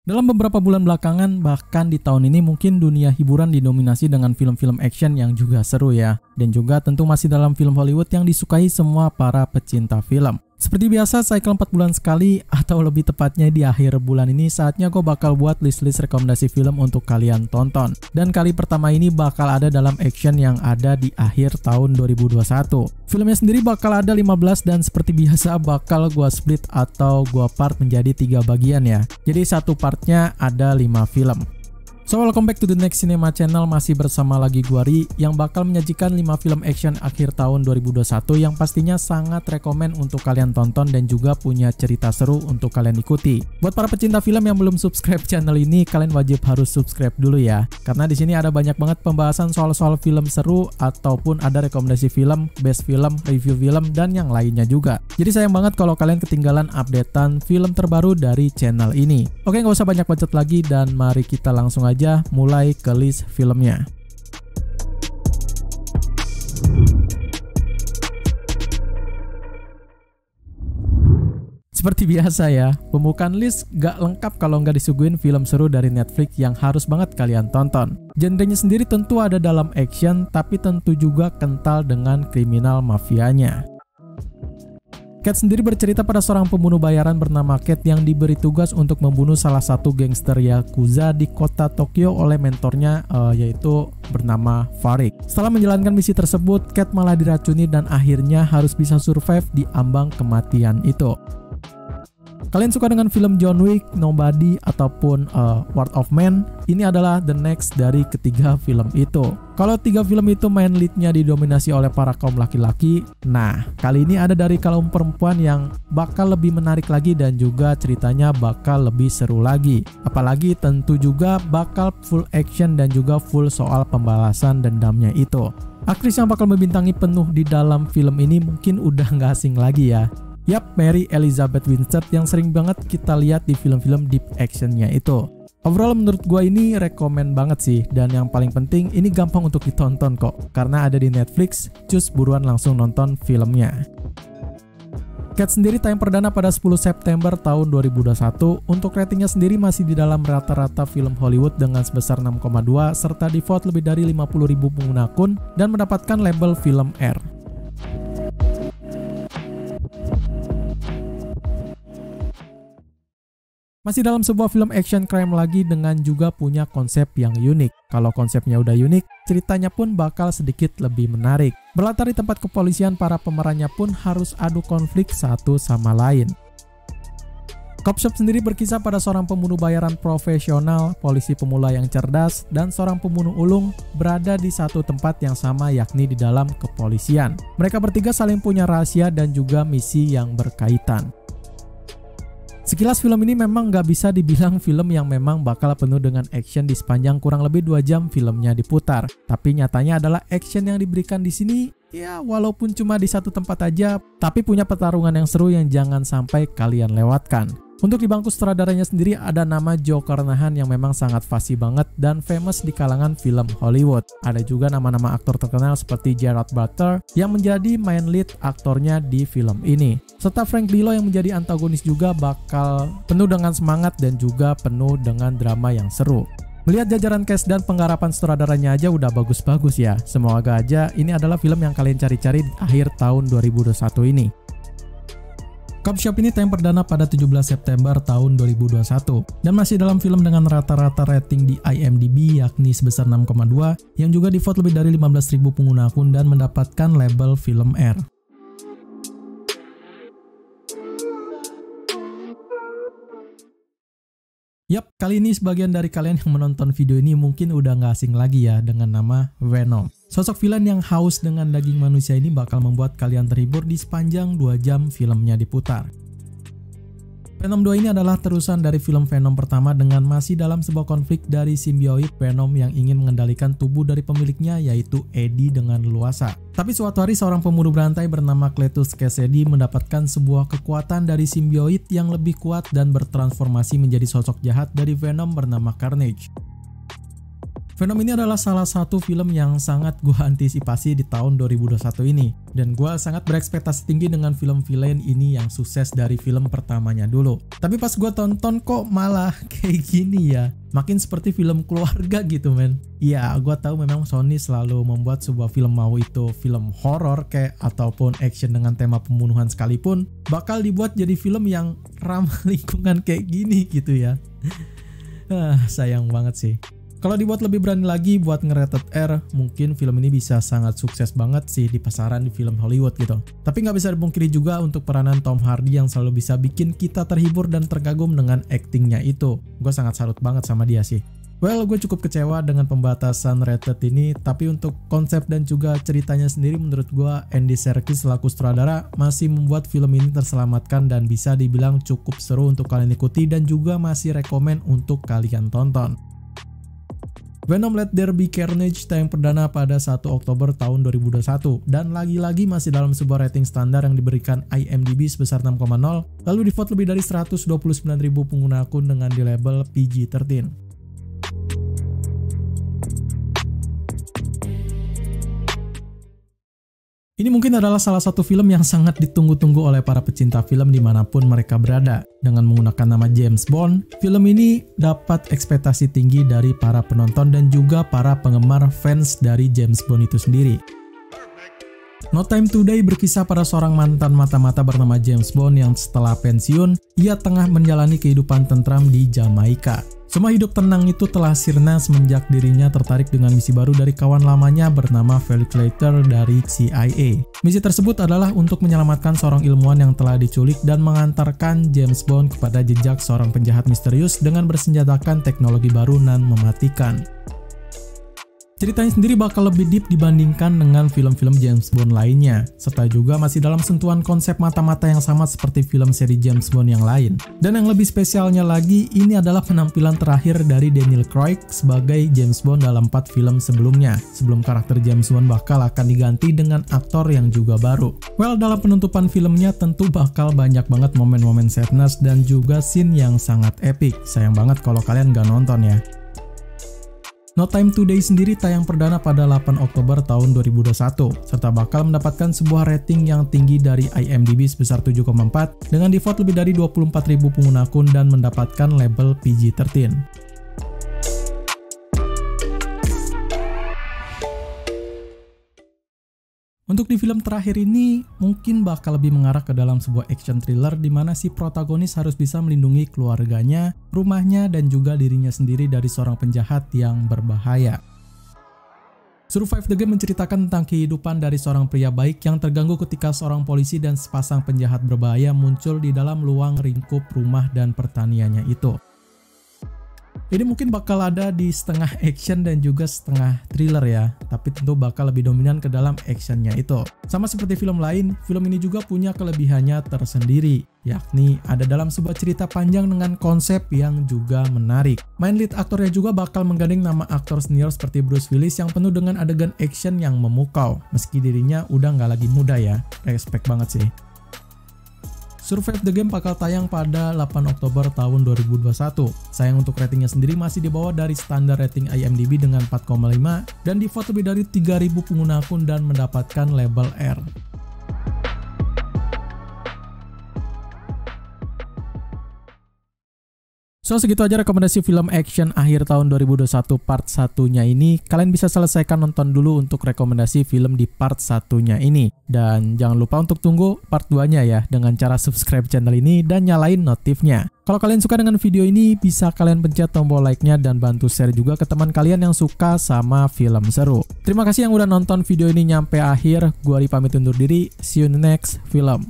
Dalam beberapa bulan belakangan, bahkan di tahun ini mungkin dunia hiburan didominasi dengan film-film action yang juga seru ya. Dan juga tentu masih dalam film Hollywood yang disukai semua para pecinta film. Seperti biasa, cycle 4 bulan sekali atau lebih tepatnya di akhir bulan ini saatnya gue bakal buat list-list rekomendasi film untuk kalian tonton. Dan kali pertama ini bakal ada dalam action yang ada di akhir tahun 2021. Filmnya sendiri bakal ada 15 dan seperti biasa bakal gue split atau gue part menjadi 3 bagian ya. Jadi satu partnya ada 5 film. So welcome back to the Next Cinema Channel, masih bersama lagi gua Ri yang bakal menyajikan 5 film action akhir tahun 2021 yang pastinya sangat rekomen untuk kalian tonton dan juga punya cerita seru untuk kalian ikuti. Buat para pecinta film yang belum subscribe channel ini, kalian wajib harus subscribe dulu ya. Karena di sini ada banyak banget pembahasan soal-soal film seru ataupun ada rekomendasi film, best film, review film dan yang lainnya juga. Jadi sayang banget kalau kalian ketinggalan updatean film terbaru dari channel ini. Oke, nggak usah banyak bacot lagi dan mari kita langsung aja mulai ke list filmnya. Seperti biasa ya, pembukaan list gak lengkap kalau nggak disuguhin film seru dari Netflix yang harus banget kalian tonton. Genrenya sendiri tentu ada dalam action, tapi tentu juga kental dengan kriminal mafianya. Cat sendiri bercerita pada seorang pembunuh bayaran bernama Cat yang diberi tugas untuk membunuh salah satu gangster Yakuza di kota Tokyo oleh mentornya yaitu bernama Farik. Setelah menjalankan misi tersebut, Cat malah diracuni dan akhirnya harus bisa survive di ambang kematian itu. Kalian suka dengan film John Wick, Nobody, ataupun Word of Man? Ini adalah the next dari ketiga film itu. Kalau 3 film itu main leadnya didominasi oleh para kaum laki-laki, nah kali ini ada dari kaum perempuan yang bakal lebih menarik lagi dan juga ceritanya bakal lebih seru lagi. Apalagi tentu juga bakal full action dan juga full soal pembalasan dendamnya itu. Aktris yang bakal membintangi penuh di dalam film ini mungkin udah nggak asing lagi ya. Yap, Mary Elizabeth Winstead yang sering banget kita lihat di film-film deep actionnya itu. Overall menurut gue ini rekomen banget sih, dan yang paling penting ini gampang untuk ditonton kok, karena ada di Netflix, cus buruan langsung nonton filmnya. Cat sendiri tayang perdana pada 10 September tahun 2021, untuk ratingnya sendiri masih di dalam rata-rata film Hollywood dengan sebesar 6,2 serta di vote lebih dari 50.000 pengguna akun dan mendapatkan label film R. Masih dalam sebuah film action crime lagi dengan juga punya konsep yang unik. Kalau konsepnya udah unik, ceritanya pun bakal sedikit lebih menarik. Berlatar di tempat kepolisian, para pemerannya pun harus adu konflik satu sama lain. Cop Shop sendiri berkisah pada seorang pembunuh bayaran profesional, polisi pemula yang cerdas, dan seorang pembunuh ulung berada di satu tempat yang sama yakni di dalam kepolisian. Mereka bertiga saling punya rahasia dan juga misi yang berkaitan. Sekilas film ini memang nggak bisa dibilang film yang memang bakal penuh dengan action di sepanjang kurang lebih 2 jam filmnya diputar. Tapi nyatanya adalah action yang diberikan di sini, ya walaupun cuma di satu tempat aja, tapi punya pertarungan yang seru yang jangan sampai kalian lewatkan. Untuk di bangku sutradaranya sendiri ada nama Joe Carnahan yang memang sangat fasih banget dan famous di kalangan film Hollywood. Ada juga nama-nama aktor terkenal seperti Gerard Butler yang menjadi main lead aktornya di film ini. Serta Frank Grillo yang menjadi antagonis juga bakal penuh dengan semangat dan juga penuh dengan drama yang seru. Melihat jajaran cast dan penggarapan sutradaranya aja udah bagus-bagus ya. Semoga aja ini adalah film yang kalian cari-cari di akhir tahun 2021 ini. Cop Shop ini tayang perdana pada 17 September tahun 2021 dan masih dalam film dengan rata-rata rating di IMDb yakni sebesar 6,2 yang juga di-vote lebih dari 15.000 pengguna akun dan mendapatkan label film R. Yap, kali ini sebagian dari kalian yang menonton video ini mungkin udah gak asing lagi ya dengan nama Venom. Sosok villain yang haus dengan daging manusia ini bakal membuat kalian terhibur di sepanjang 2 jam filmnya diputar. Venom 2 ini adalah terusan dari film Venom pertama dengan masih dalam sebuah konflik dari simbioid Venom yang ingin mengendalikan tubuh dari pemiliknya yaitu Eddie dengan leluasa. Tapi suatu hari seorang pembunuh berantai bernama Cletus Kasady mendapatkan sebuah kekuatan dari simbioid yang lebih kuat dan bertransformasi menjadi sosok jahat dari Venom bernama Carnage. Venom ini adalah salah satu film yang sangat gue antisipasi di tahun 2021 ini. Dan gue sangat berekspektasi tinggi dengan film villain ini yang sukses dari film pertamanya dulu. Tapi pas gue tonton kok malah kayak gini ya. Makin seperti film keluarga gitu men. Iya, gue tahu memang Sony selalu membuat sebuah film, mau itu film horor kayak ataupun action dengan tema pembunuhan sekalipun, bakal dibuat jadi film yang ramah lingkungan kayak gini gitu ya. Sayang banget sih. Kalau dibuat lebih berani lagi buat nge-rated R, mungkin film ini bisa sangat sukses banget sih di pasaran di film Hollywood gitu. Tapi nggak bisa dipungkiri juga untuk peranan Tom Hardy yang selalu bisa bikin kita terhibur dan terkagum dengan aktingnya itu. Gue sangat salut banget sama dia sih. Well, gue cukup kecewa dengan pembatasan rated ini, tapi untuk konsep dan juga ceritanya sendiri menurut gue Andy Serkis selaku sutradara masih membuat film ini terselamatkan dan bisa dibilang cukup seru untuk kalian ikuti dan juga masih rekomen untuk kalian tonton. Venom Let There Be Carnage tayang perdana pada 1 Oktober tahun 2021 dan lagi-lagi masih dalam sebuah rating standar yang diberikan IMDb sebesar 6,0 lalu di-vote lebih dari 129.000 pengguna akun dengan di label PG-13. Ini mungkin adalah salah satu film yang sangat ditunggu-tunggu oleh para pecinta film dimanapun mereka berada. Dengan menggunakan nama James Bond, film ini dapat ekspektasi tinggi dari para penonton dan juga para penggemar fans dari James Bond itu sendiri. No Time to Die berkisah pada seorang mantan mata-mata bernama James Bond yang setelah pensiun, ia tengah menjalani kehidupan tentram di Jamaika. Semua hidup tenang itu telah sirna semenjak dirinya tertarik dengan misi baru dari kawan lamanya bernama Felix Leiter dari CIA. Misi tersebut adalah untuk menyelamatkan seorang ilmuwan yang telah diculik dan mengantarkan James Bond kepada jejak seorang penjahat misterius dengan bersenjatakan teknologi baru nan mematikan. Ceritanya sendiri bakal lebih deep dibandingkan dengan film-film James Bond lainnya, serta juga masih dalam sentuhan konsep mata-mata yang sama seperti film seri James Bond yang lain. Dan yang lebih spesialnya lagi, ini adalah penampilan terakhir dari Daniel Craig sebagai James Bond dalam 4 film sebelumnya, sebelum karakter James Bond bakal akan diganti dengan aktor yang juga baru. Well, dalam penutupan filmnya tentu bakal banyak banget momen-momen sadness dan juga scene yang sangat epic. Sayang banget kalau kalian gak nonton ya. No Time to Die sendiri tayang perdana pada 8 Oktober tahun 2021, serta bakal mendapatkan sebuah rating yang tinggi dari IMDb sebesar 7,4 dengan di-vote lebih dari 24.000 pengguna akun dan mendapatkan label PG-13. Untuk di film terakhir ini, mungkin bakal lebih mengarah ke dalam sebuah action thriller di mana si protagonis harus bisa melindungi keluarganya, rumahnya, dan juga dirinya sendiri dari seorang penjahat yang berbahaya. Survive the Game menceritakan tentang kehidupan dari seorang pria baik yang terganggu ketika seorang polisi dan sepasang penjahat berbahaya muncul di dalam luang lingkup rumah dan pertaniannya itu. Ini mungkin bakal ada di setengah action dan juga setengah thriller ya, tapi tentu bakal lebih dominan ke dalam actionnya itu. Sama seperti film lain, film ini juga punya kelebihannya tersendiri, yakni ada dalam sebuah cerita panjang dengan konsep yang juga menarik. Main lead aktornya juga bakal menggandeng nama aktor senior seperti Bruce Willis yang penuh dengan adegan action yang memukau, meski dirinya udah nggak lagi muda ya, respect banget sih. Survive the Game bakal tayang pada 8 Oktober tahun 2021. Sayang untuk ratingnya sendiri masih di bawah dari standar rating IMDb dengan 4,5 dan di-vote lebih dari 3.000 pengguna akun dan mendapatkan label R. So, segitu aja rekomendasi film action akhir tahun 2021 part 1-nya ini. Kalian bisa selesaikan nonton dulu untuk rekomendasi film di part 1-nya ini. Dan jangan lupa untuk tunggu part 2-nya ya, dengan cara subscribe channel ini dan nyalain notifnya. Kalau kalian suka dengan video ini, bisa kalian pencet tombol like-nya dan bantu share juga ke teman kalian yang suka sama film seru. Terima kasih yang udah nonton video ini nyampe akhir. Gua Ri pamit undur diri. See you in the next film.